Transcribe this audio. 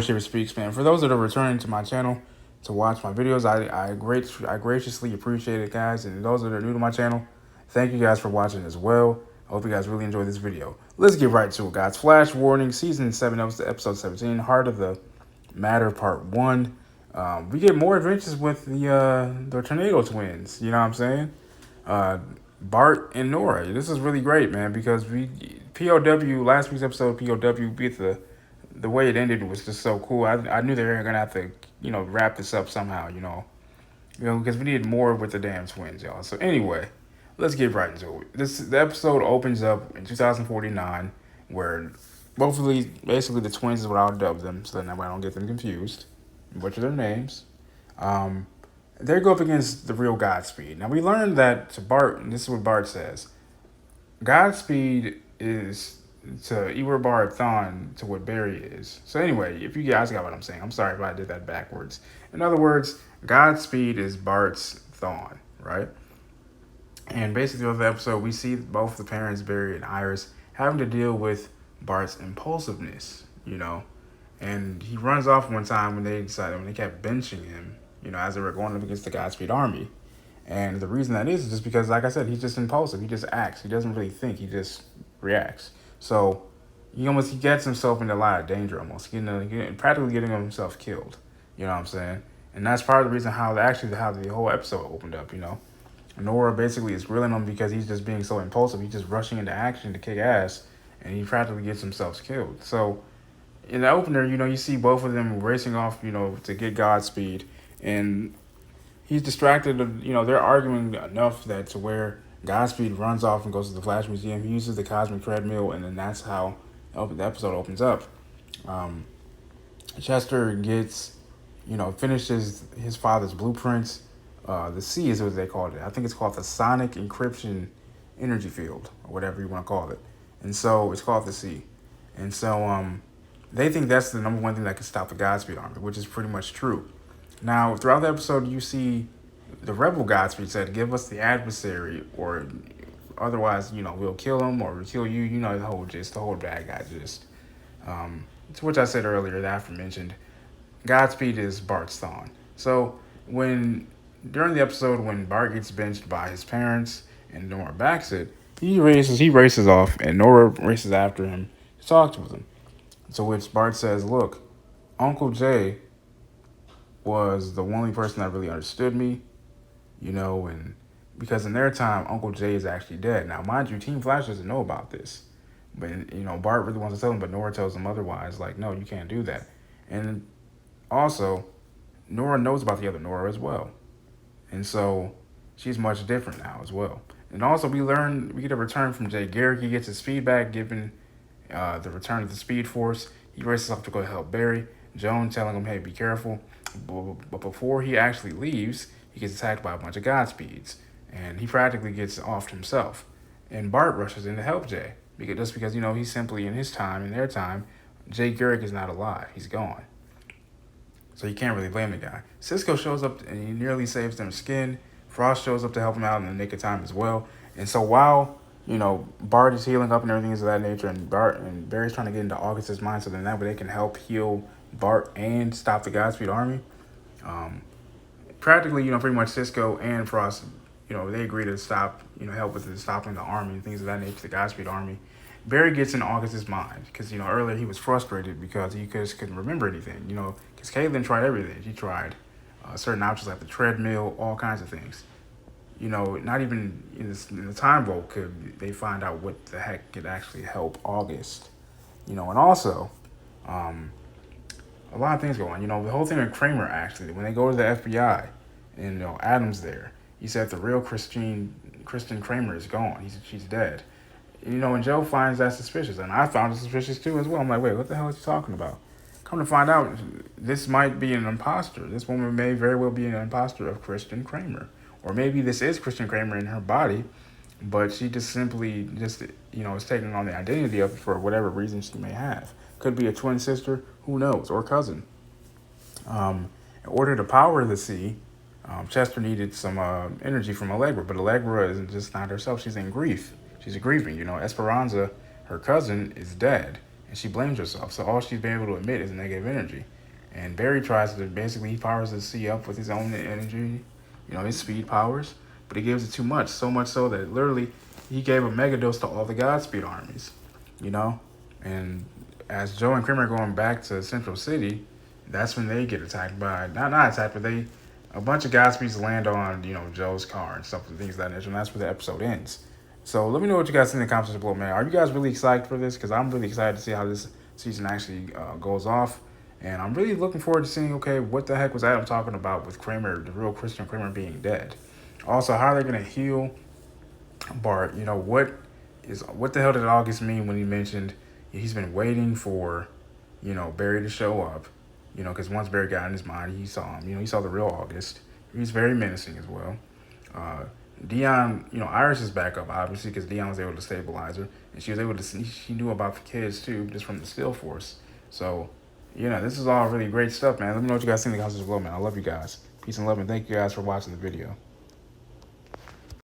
Shaver Speaks, man. For those that are returning to my channel to watch my videos, I graciously appreciate it, guys. And those that are new to my channel, thank you guys for watching as well. I hope you guys really enjoyed this video. Let's get right to it, guys. Flash warning, season 7, episode 17, Heart of the Matter, part 1. We get more adventures with the Tornado Twins. You know what I'm saying? Bart and Nora. This is really great, man, because POW, last week's episode, POW beat the way it ended was just so cool. I knew they were gonna have to, wrap this up somehow, because we needed more with the damn twins, y'all. So anyway, let's get right into it. The episode opens up in 2049, where both of these, basically the twins is what I'll dub them, so that I don't get them confused. Butcher their names. They go up against the real Godspeed. Now we learned that to Bart, and this is what Bart says. Godspeed is to Ewer Bart Thon to what Barry is. So anyway, if you guys got what I'm saying, I'm sorry if I did that backwards. In other words, Godspeed is Bart's Thon, right? And basically over the episode, we see both the parents, Barry and Iris, having to deal with Bart's impulsiveness, And he runs off one time when they kept benching him, as they were going up against the Godspeed army. And the reason that is just because, like I said, he's just impulsive. He just acts. He doesn't really think. He just reacts. So he gets himself into a lot of danger, almost practically getting himself killed. You know what I'm saying? And that's part of the reason how the whole episode opened up. Nora basically is grilling him because he's just being so impulsive. He's just rushing into action to kick ass, and he practically gets himself killed. So in the opener, you see both of them racing off, to get Godspeed, and he's distracted. They're arguing enough that to where Godspeed runs off and goes to the Flash Museum. He uses the cosmic treadmill, and then that's how the episode opens up. Chester finishes his father's blueprints. The C is what they called it. I think it's called the Sonic Encryption Energy Field, or whatever you want to call it. And so it's called the C. And so they think that's the number one thing that can stop the Godspeed army, which is pretty much true. Now, throughout the episode, you see the rebel Godspeed said, give us the adversary, or otherwise, we'll kill him or we'll kill you. The whole gist, the whole bad guy gist. To which I said earlier, the aforementioned, Godspeed is Bart's Thon. So during the episode, when Bart gets benched by his parents and Nora backs it, he races off, and Nora races after him to talk to him. To which Bart says, look, Uncle Jay was the only person that really understood me, and because in their time, Uncle Jay is actually dead. Now, mind you, Team Flash doesn't know about this. But, Bart really wants to tell him, but Nora tells him otherwise, like, no, you can't do that. And also, Nora knows about the other Nora as well. And so she's much different now as well. And also, we get a return from Jay Garrick. He gets his feedback given the return of the Speed Force. He races off to go help Barry. Joan telling him, hey, be careful. But before he actually leaves, he gets attacked by a bunch of Godspeeds. And he practically gets offed himself. And Bart rushes in to help Jay. Because he's simply in their time, Jay Garrick is not alive. He's gone. So you can't really blame the guy. Cisco shows up and he nearly saves them skin. Frost shows up to help him out in the nick of time as well. And so while, Bart is healing up and everything is of that nature, and Barry's trying to get into August's mind so then that way they can help heal Bart and stop the Godspeed army. Practically, pretty much Cisco and Frost, they agree to stop, help with stopping the army and things of that nature, the Godspeed army. Barry gets in August's mind because, earlier he was frustrated because he just couldn't remember anything, because Caitlin tried everything. She tried certain options like the treadmill, all kinds of things. Not even in the time vault could they find out what the heck could actually help August. And also, a lot of things go on. The whole thing with Kramer, actually, when they go to the FBI and, Adam's there, he said the real Kristen Kramer is gone. She's dead. And Joe finds that suspicious. And I found it suspicious too as well. I'm like, wait, what the hell is he talking about? Come to find out, this might be an imposter. This woman may very well be an imposter of Kristen Kramer. Or maybe this is Kristen Kramer in her body, but she is taking on the identity of it for whatever reason she may have. Could be a twin sister, who knows, or cousin. In order to power the sea, Chester needed some energy from Allegra, but Allegra is just not herself. She's in grief. She's grieving. Esperanza, her cousin, is dead, and she blames herself. So all she's been able to emit is negative energy. And Barry tries to basically, he powers the sea up with his own energy, you know, his speed powers, but he gives it too much, so much so that literally he gave a mega dose to all the Godspeed armies, you know. And as Joe and Kramer are going back to Central City, that's when they get attacked by, not attacked, but a bunch of Godspeeds land on, you know, Joe's car and stuff and things of that nature, and that's where the episode ends. So let me know what you guys think in the comments below, man. Are you guys really excited for this? Because I'm really excited to see how this season actually goes off. And I'm really looking forward to seeing, okay, what the heck was Adam talking about with Kramer, the real Christian Kramer, being dead? Also, how are they going to heal Bart? You know, what the hell did August mean when he mentioned he's been waiting for, you know, Barry to show up? You know, because once Barry got in his mind, he saw him. You know, he saw the real August. He's very menacing as well. Dion, you know, Iris is back up, obviously, because Dion was able to stabilize her. And she was able to see, she knew about the kids, too, just from the still force. So, you know, this is all really great stuff, man. Let me know what you guys think in the comments below, man. I love you guys. Peace and love, and thank you guys for watching the video.